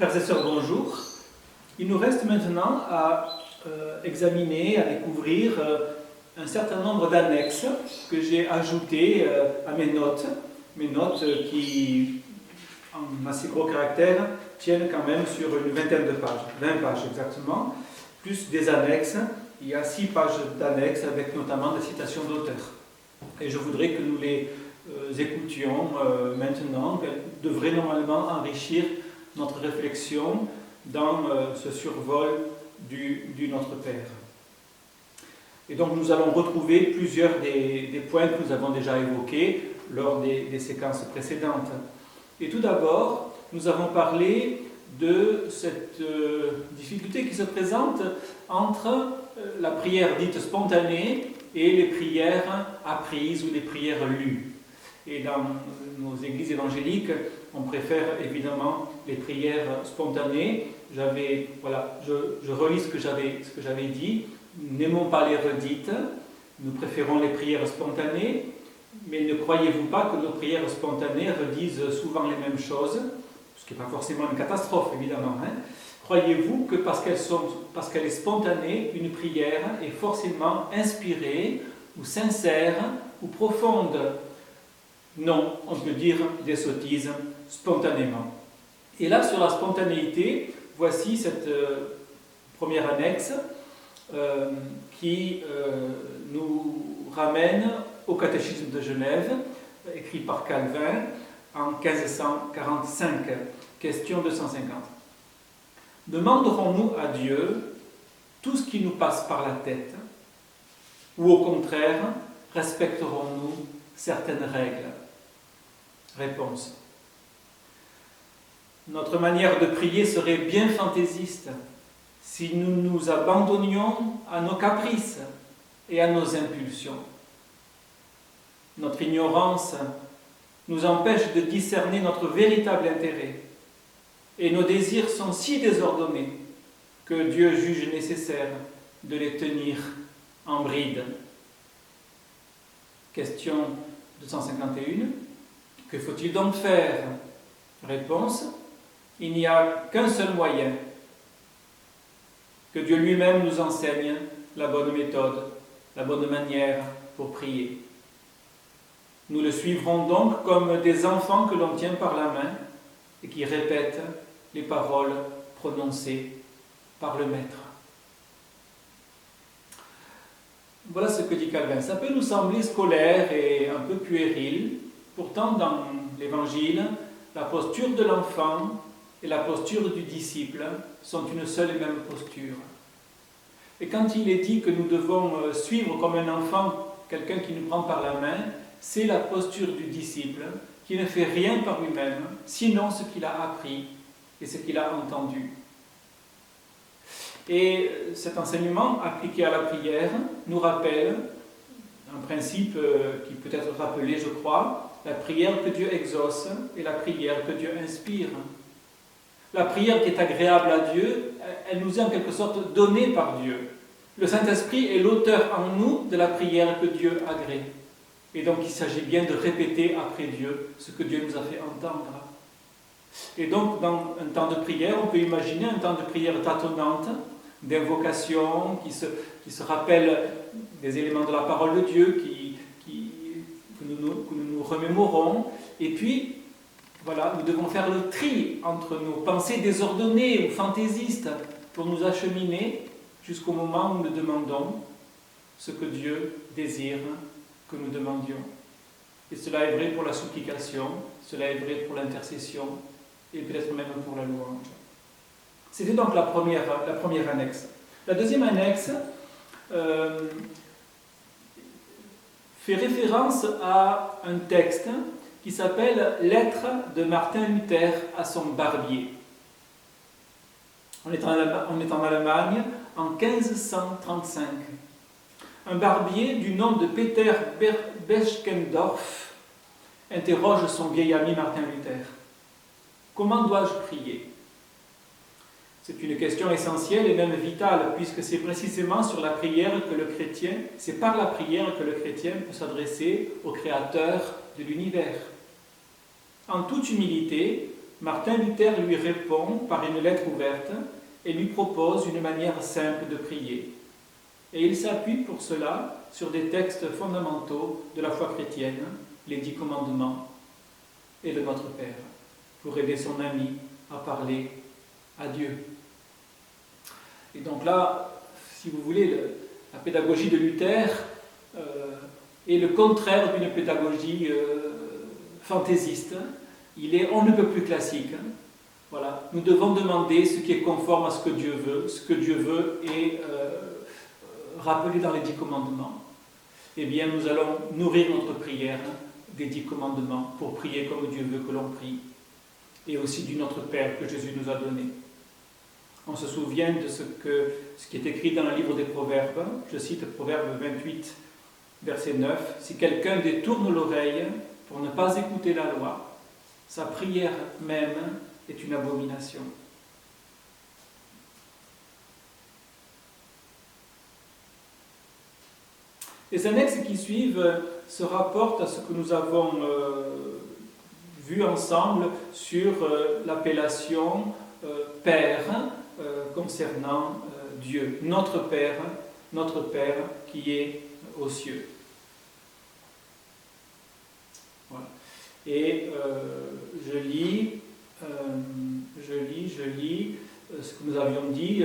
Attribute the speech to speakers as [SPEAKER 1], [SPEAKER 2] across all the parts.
[SPEAKER 1] Frères et sœurs, bonjour. Il nous reste maintenant à examiner, à découvrir un certain nombre d'annexes que j'ai ajoutées à mes notes qui, en assez gros caractères, tiennent quand même sur une vingtaine de pages, 20 pages exactement, plus des annexes. Il y a 6 pages d'annexes avec notamment des citations d'auteurs. Et je voudrais que nous les écoutions maintenant, qu'elles devraient normalement enrichir notre réflexion dans ce survol du Notre Père. Et donc nous allons retrouver plusieurs des points que nous avons déjà évoqués lors des séquences précédentes. Et tout d'abord, nous avons parlé de cette difficulté qui se présente entre la prière dite spontanée et les prières apprises ou les prières lues. Et dans nos églises évangéliques, on préfère évidemment les prières spontanées. Je relis ce que j'avais dit. N'aimons pas les redites, nous préférons les prières spontanées, mais ne croyez-vous pas que nos prières spontanées redisent souvent les mêmes choses, ce qui n'est pas forcément une catastrophe évidemment. Croyez-vous que parce qu'elle est spontanée, une prière est forcément inspirée ou sincère ou profonde? Non, on peut dire des sottises spontanément. Et là, sur la spontanéité, voici cette première annexe qui nous ramène au catéchisme de Genève, écrit par Calvin en 1545, question 250. Demanderons-nous à Dieu tout ce qui nous passe par la tête, ou au contraire, respecterons-nous certaines règles? Réponse. Notre manière de prier serait bien fantaisiste si nous nous abandonnions à nos caprices et à nos impulsions. Notre ignorance nous empêche de discerner notre véritable intérêt, et nos désirs sont si désordonnés que Dieu juge nécessaire de les tenir en bride. Question 251. Que faut-il donc faire? Réponse. Il n'y a qu'un seul moyen. Que Dieu lui-même nous enseigne la bonne méthode, la bonne manière pour prier. Nous le suivrons donc comme des enfants que l'on tient par la main et qui répètent les paroles prononcées par le Maître. Voilà ce que dit Calvin. Ça peut nous sembler scolaire et un peu puéril. Pourtant, dans l'Évangile, la posture de l'enfant et la posture du disciple sont une seule et même posture. Et quand il est dit que nous devons suivre comme un enfant quelqu'un qui nous prend par la main, c'est la posture du disciple qui ne fait rien par lui-même, sinon ce qu'il a appris et ce qu'il a entendu. Et cet enseignement appliqué à la prière nous rappelle un principe qui peut être rappelé, je crois, la prière que Dieu exauce et la prière que Dieu inspire. La prière qui est agréable à Dieu, elle nous est en quelque sorte donnée par Dieu. Le Saint-Esprit est l'auteur en nous de la prière que Dieu agrée. Et donc il s'agit bien de répéter après Dieu ce que Dieu nous a fait entendre. Et donc dans un temps de prière, on peut imaginer un temps de prière tâtonnante, d'invocation, qui se rappelle des éléments de la parole de Dieu, que nous remémorons. Et puis, voilà, nous devons faire le tri entre nos pensées désordonnées ou fantaisistes pour nous acheminer jusqu'au moment où nous demandons ce que Dieu désire que nous demandions. Et cela est vrai pour la supplication, cela est vrai pour l'intercession et peut-être même pour la louange. C'était donc la première annexe. La deuxième annexe fait référence à un texte qui s'appelle « Lettre de Martin Luther à son barbier ». On est en Allemagne en 1535. Un barbier du nom de Peter Beschendorf interroge son vieil ami Martin Luther. « Comment dois-je prier ?» C'est une question essentielle et même vitale, puisque c'est précisément sur la prière que le chrétien, c'est par la prière que le chrétien peut s'adresser au Créateur de l'univers. En toute humilité, Martin Luther lui répond par une lettre ouverte et lui propose une manière simple de prier. Et il s'appuie pour cela sur des textes fondamentaux de la foi chrétienne, les 10 commandements et le Notre Père, pour aider son ami à parler à Dieu. Et donc là, si vous voulez, la pédagogie de Luther est le contraire d'une pédagogie fantaisiste. Il est on ne peut plus classique. Voilà. Nous devons demander ce qui est conforme à ce que Dieu veut. Ce que Dieu veut est rappelé dans les 10 commandements. Eh bien, nous allons nourrir notre prière des 10 commandements pour prier comme Dieu veut que l'on prie. Et aussi du Notre Père que Jésus nous a donné. On se souvient de ce qui est écrit dans le livre des Proverbes. Je cite Proverbe 28, verset 9. « Si quelqu'un détourne l'oreille pour ne pas écouter la loi, sa prière même est une abomination. » Les annexes qui suivent se rapportent à ce que nous avons vu ensemble sur l'appellation Père concernant Dieu, notre Père qui est aux cieux. Voilà. Et je lis ce que nous avions dit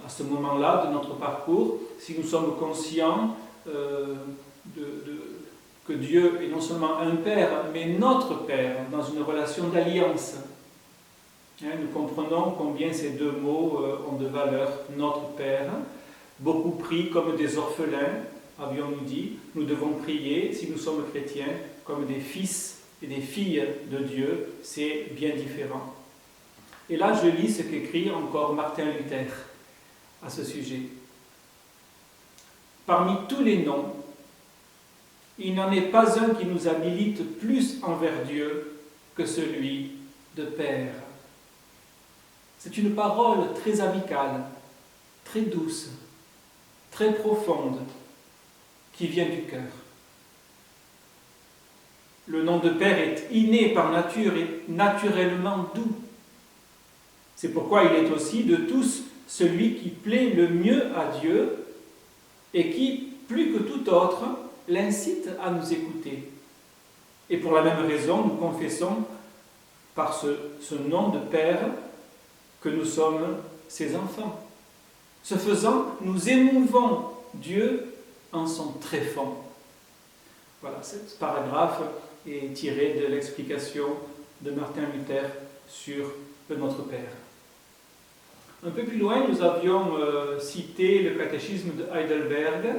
[SPEAKER 1] à ce moment-là de notre parcours. Si nous sommes conscients que Dieu est non seulement un Père, mais notre Père, dans une relation d'alliance. Nous comprenons combien ces deux mots ont de valeur. Notre Père, beaucoup pris comme des orphelins, avions-nous dit. Nous devons prier, si nous sommes chrétiens, comme des fils et des filles de Dieu. C'est bien différent. Et là, je lis ce qu'écrit encore Martin Luther à ce sujet. Parmi tous les noms, il n'en est pas un qui nous habilite plus envers Dieu que celui de Père. C'est une parole très amicale, très douce, très profonde, qui vient du cœur. Le nom de Père est inné par nature et naturellement doux. C'est pourquoi il est aussi de tous celui qui plaît le mieux à Dieu et qui, plus que tout autre, l'incite à nous écouter. Et pour la même raison, nous confessons par ce nom de Père que nous sommes ses enfants. Ce faisant, nous émouvons Dieu en son tréfonds. Voilà, ce paragraphe est tiré de l'explication de Martin Luther sur le Notre Père. Un peu plus loin, nous avions cité le catéchisme de Heidelberg,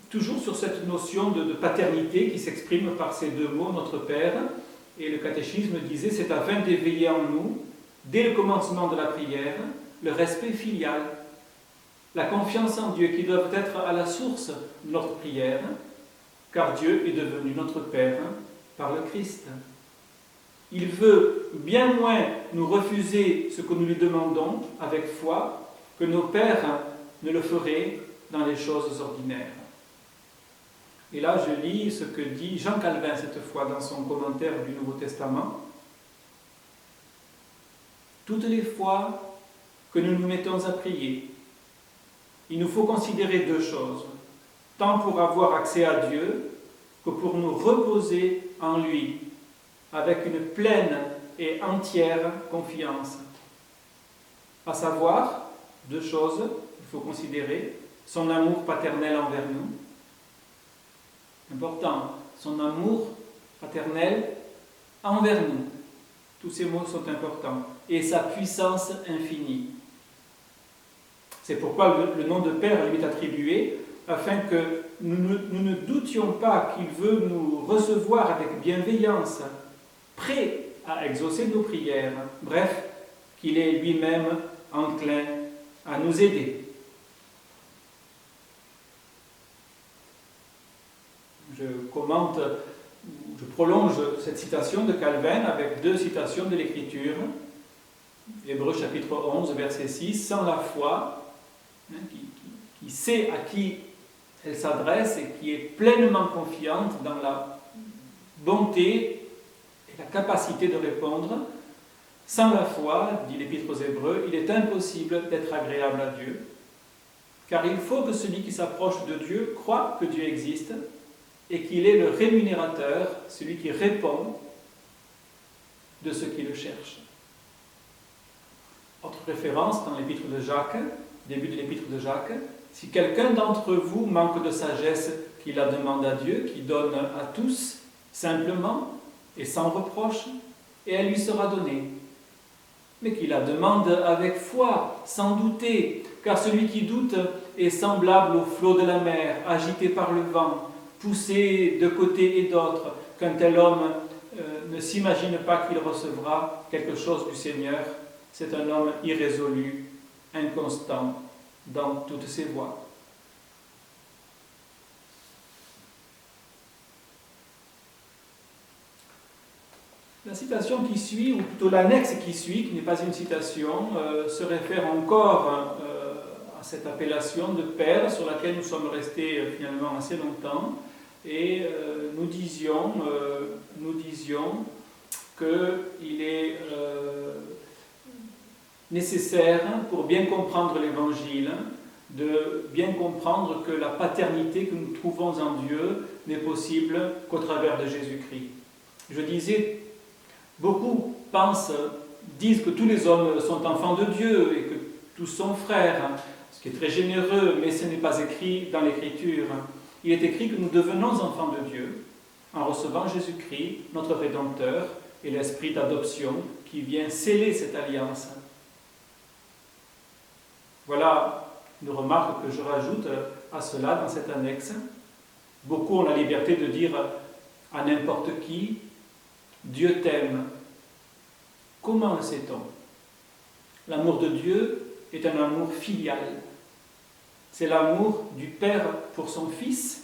[SPEAKER 1] toujours sur cette notion de paternité qui s'exprime par ces deux mots, Notre Père. Et le catéchisme disait, c'est afin d'éveiller en nous, dès le commencement de la prière, le respect filial, la confiance en Dieu qui doivent être à la source de notre prière, car Dieu est devenu notre Père par le Christ. Il veut bien moins nous refuser ce que nous lui demandons avec foi que nos pères ne le feraient dans les choses ordinaires. Et là, je lis ce que dit Jean Calvin cette fois dans son commentaire du Nouveau Testament. Toutes les fois que nous nous mettons à prier, il nous faut considérer deux choses, tant pour avoir accès à Dieu que pour nous reposer en lui, avec une pleine et entière confiance. À savoir, deux choses qu'il faut considérer, son amour paternel envers nous, important, son amour paternel envers nous, tous ces mots sont importants, et sa puissance infinie. C'est pourquoi le nom de Père lui est attribué, afin que nous ne doutions pas qu'il veut nous recevoir avec bienveillance, prêt à exaucer nos prières, bref, qu'il est lui-même enclin à nous aider. Je prolonge cette citation de Calvin avec deux citations de l'Écriture. Hébreux chapitre 11, verset 6, sans la foi, qui sait à qui elle s'adresse et qui est pleinement confiante dans la bonté et la capacité de répondre. Sans la foi, dit l'Épître aux Hébreux, il est impossible d'être agréable à Dieu. Car il faut que celui qui s'approche de Dieu croit que Dieu existe et qu'il est le rémunérateur, celui qui répond de ceux qui le cherchent. Autre référence dans l'Épître de Jacques, début de l'Épître de Jacques, si quelqu'un d'entre vous manque de sagesse, qu'il la demande à Dieu, qui donne à tous, simplement et sans reproche, et elle lui sera donnée. Mais qu'il la demande avec foi, sans douter, car celui qui doute est semblable au flot de la mer, agité par le vent, poussé de côté et d'autre, qu'un tel homme ne s'imagine pas qu'il recevra quelque chose du Seigneur. C'est un homme irrésolu, inconstant dans toutes ses voies. La citation qui suit, ou plutôt l'annexe qui suit, qui n'est pas une citation, se réfère encore à cette appellation de Père sur laquelle nous sommes restés finalement assez longtemps. Et nous disions qu'il est nécessaire, pour bien comprendre l'Évangile, de bien comprendre que la paternité que nous trouvons en Dieu n'est possible qu'au travers de Jésus-Christ. Je disais, beaucoup disent que tous les hommes sont enfants de Dieu et que tous sont frères, ce qui est très généreux, mais ce n'est pas écrit dans l'Écriture. Il est écrit que nous devenons enfants de Dieu en recevant Jésus-Christ, notre Rédempteur, et l'Esprit d'adoption qui vient sceller cette alliance. Voilà une remarque que je rajoute à cela dans cette annexe. Beaucoup ont la liberté de dire à n'importe qui, Dieu t'aime. Comment le sait-on? L'amour de Dieu est un amour filial. C'est l'amour du Père pour son Fils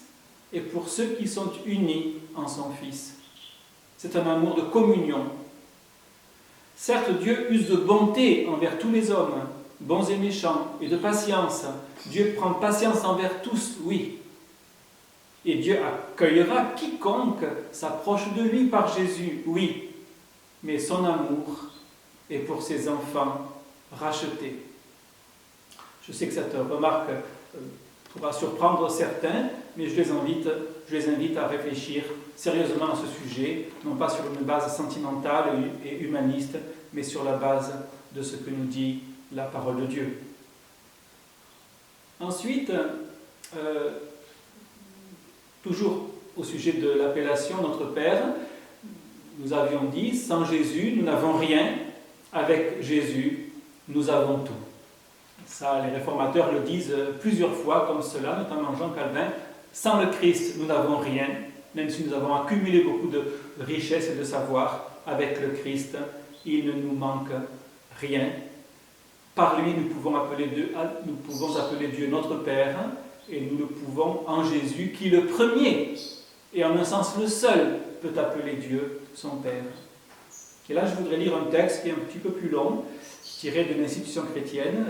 [SPEAKER 1] et pour ceux qui sont unis en son Fils. C'est un amour de communion. Certes, Dieu use de bonté envers tous les hommes, bons et méchants, et de patience. Dieu prend patience envers tous, oui. Et Dieu accueillera quiconque s'approche de lui par Jésus, oui. Mais son amour est pour ses enfants rachetés. Je sais que cette remarque pourra surprendre certains, mais je les invite à réfléchir sérieusement à ce sujet, non pas sur une base sentimentale et humaniste, mais sur la base de ce que nous dit la parole de Dieu. Ensuite, toujours au sujet de l'appellation Notre Père, nous avions dit, sans Jésus, nous n'avons rien, avec Jésus, nous avons tout. Ça, les réformateurs le disent plusieurs fois comme cela, notamment Jean Calvin. Sans le Christ, nous n'avons rien, même si nous avons accumulé beaucoup de richesses et de savoir. Avec le Christ, il ne nous manque rien. Par lui, nous pouvons appeler Dieu notre Père, et nous le pouvons en Jésus, qui le premier, et en un sens le seul, peut appeler Dieu son Père. Et là, je voudrais lire un texte qui est un petit peu plus long, tiré de l'Institution chrétienne,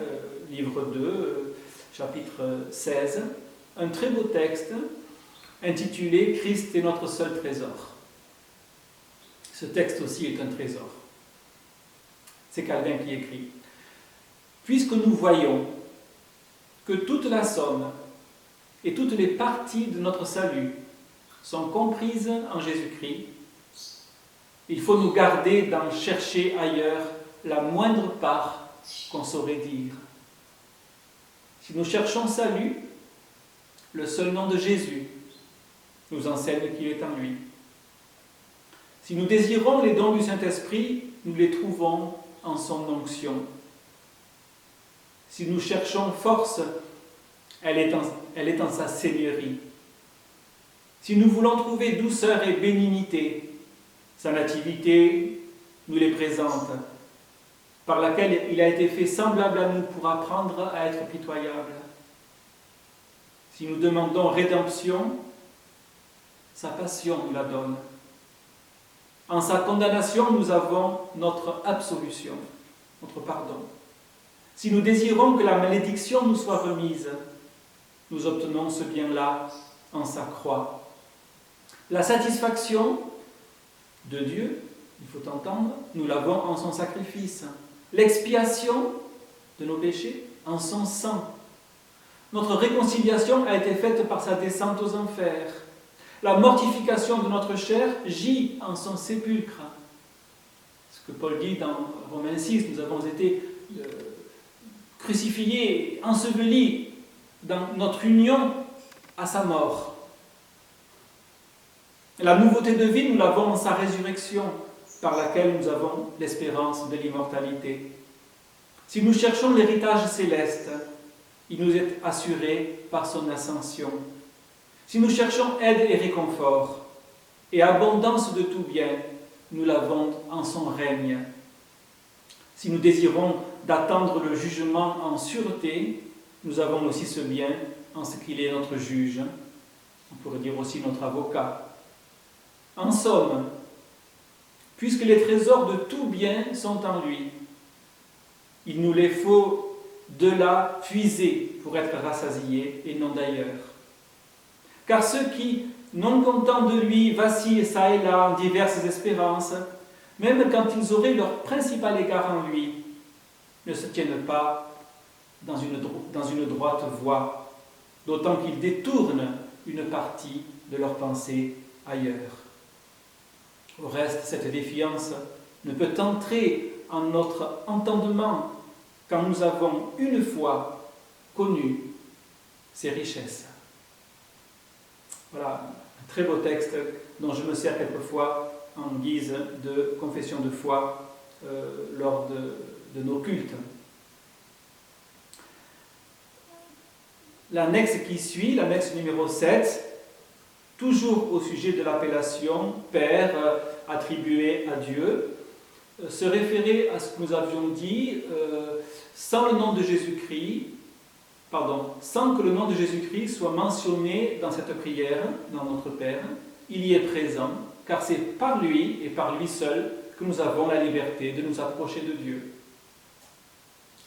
[SPEAKER 1] livre 2, chapitre 16, un très beau texte intitulé « Christ est notre seul trésor ». Ce texte aussi est un trésor. C'est Calvin qui écrit « Puisque nous voyons que toute la somme et toutes les parties de notre salut sont comprises en Jésus-Christ, il faut nous garder d'en chercher ailleurs la moindre part qu'on saurait dire. Si nous cherchons salut, le seul nom de Jésus nous enseigne qu'il est en lui. Si nous désirons les dons du Saint-Esprit, nous les trouvons en son onction. Si nous cherchons force, elle est en sa seigneurie. Si nous voulons trouver douceur et bénignité, sa nativité nous les présente, par laquelle il a été fait semblable à nous pour apprendre à être pitoyable. Si nous demandons rédemption, sa passion nous la donne. En sa condamnation, nous avons notre absolution, notre pardon. Si nous désirons que la malédiction nous soit remise, nous obtenons ce bien-là en sa croix. La satisfaction de Dieu il faut entendre, nous l'avons en son sacrifice. L'expiation de nos péchés en son sang. Notre réconciliation a été faite par sa descente aux enfers. La mortification de notre chair gît en son sépulcre. Ce que Paul dit dans Romains 6, nous avons été crucifiés, ensevelis dans notre union à sa mort. La nouveauté de vie, nous l'avons en sa résurrection, par laquelle nous avons l'espérance de l'immortalité. Si nous cherchons l'héritage céleste, il nous est assuré par son ascension. Si nous cherchons aide et réconfort, et abondance de tout bien, nous l'avons en son règne. Si nous désirons d'attendre le jugement en sûreté, nous avons aussi ce bien en ce qu'il est notre juge. On pourrait dire aussi notre avocat. En somme, puisque les trésors de tout bien sont en lui, il nous les faut de là puiser pour être rassasiés et non d'ailleurs. Car ceux qui, non contents de lui, vacillent ça et là en diverses espérances, même quand ils auraient leur principal égard en lui, ne se tiennent pas dans une droite voie, d'autant qu'ils détournent une partie de leur pensée ailleurs. Au reste, cette défiance ne peut entrer en notre entendement quand nous avons une fois connu ses richesses. Voilà, un très beau texte dont je me sers quelquefois en guise de confession de foi lors de nos cultes. L'annexe qui suit, l'annexe numéro 7, toujours au sujet de l'appellation Père attribuée à Dieu, se référait à ce que nous avions dit sans que le nom de Jésus-Christ soit mentionné dans cette prière, dans notre Père, il y est présent, car c'est par lui et par lui seul que nous avons la liberté de nous approcher de Dieu.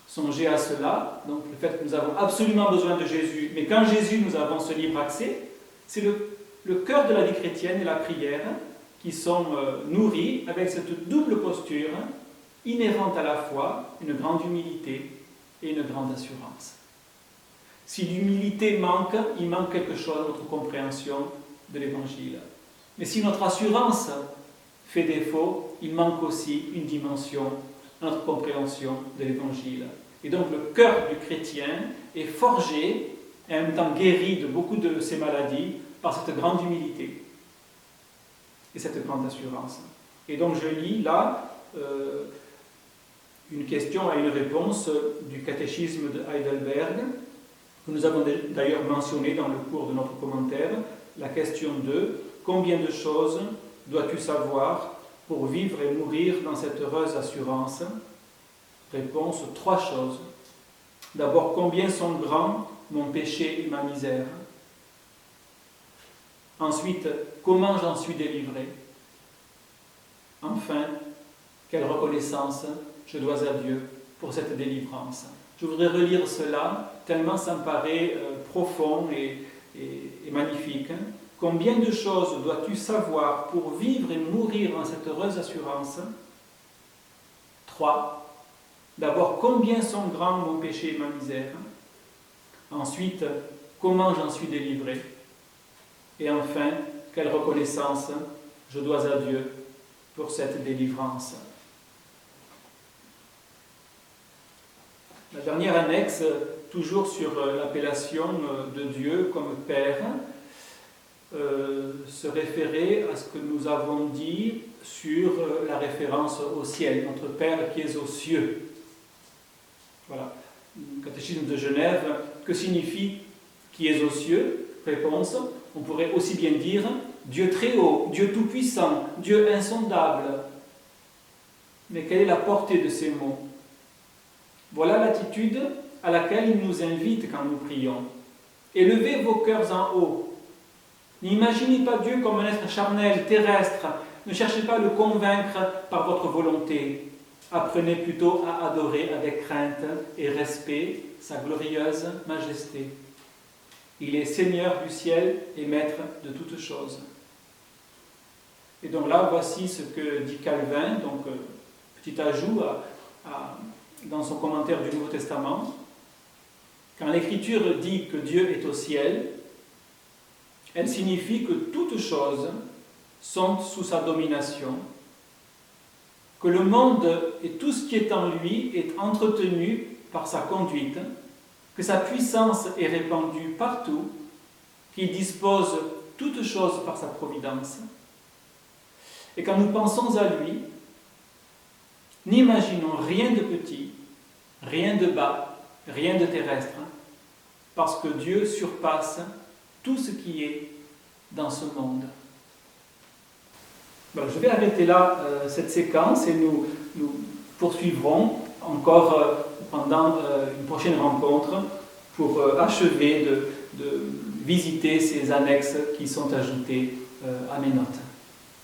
[SPEAKER 1] Songez à cela, donc le fait que nous avons absolument besoin de Jésus, mais qu'en Jésus nous avons ce libre accès, c'est le cœur de la vie chrétienne et la prière qui sont nourris avec cette double posture inhérente à la foi, une grande humilité et une grande assurance. Si l'humilité manque, il manque quelque chose à notre compréhension de l'Évangile. Mais si notre assurance fait défaut, il manque aussi une dimension à notre compréhension de l'Évangile. Et donc le cœur du chrétien est forgé et en même temps guéri de beaucoup de ses maladies par cette grande humilité et cette grande assurance. Et donc je lis là une question à une réponse du catéchisme de Heidelberg, que nous avons d'ailleurs mentionné dans le cours de notre commentaire, la question 2, combien de choses dois-tu savoir pour vivre et mourir dans cette heureuse assurance? Réponse, 3 choses. D'abord, combien sont grands mon péché et ma misère? Ensuite, comment j'en suis délivré? Enfin, quelle reconnaissance je dois à Dieu pour cette délivrance. Je voudrais relire cela, tellement ça me paraît profond et magnifique. Combien de choses dois-tu savoir pour vivre et mourir en cette heureuse assurance? 3. D'abord, combien sont grands mon péché et ma misère? Ensuite, comment j'en suis délivré? Et enfin, quelle reconnaissance je dois à Dieu pour cette délivrance. La dernière annexe, toujours sur l'appellation de Dieu comme Père, se référait à ce que nous avons dit sur la référence au ciel, notre Père qui est aux cieux. Voilà. Catéchisme de Genève, que signifie qui est aux cieux? Réponse, on pourrait aussi bien dire Dieu très haut, Dieu tout-puissant, Dieu insondable. Mais quelle est la portée de ces mots? Voilà l'attitude à laquelle il nous invite quand nous prions. Élevez vos cœurs en haut. N'imaginez pas Dieu comme un être charnel, terrestre. Ne cherchez pas à le convaincre par votre volonté. Apprenez plutôt à adorer avec crainte et respect sa glorieuse majesté. Il est Seigneur du ciel et Maître de toutes choses. Et donc là, voici ce que dit Calvin, donc petit ajout dans son commentaire du Nouveau Testament. Quand l'Écriture dit que Dieu est au ciel, elle signifie que toutes choses sont sous sa domination, que le monde et tout ce qui est en lui est entretenu par sa conduite, que sa puissance est répandue partout, qu'il dispose toutes choses par sa providence. Et quand nous pensons à lui, n'imaginons rien de petit, rien de bas, rien de terrestre, parce que Dieu surpasse tout ce qui est dans ce monde. Voilà, je vais arrêter là cette séquence et nous poursuivrons encore pendant une prochaine rencontre pour achever de visiter ces annexes qui sont ajoutées à mes notes.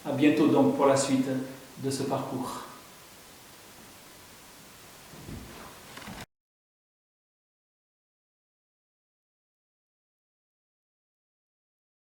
[SPEAKER 1] À bientôt donc pour la suite de ce parcours.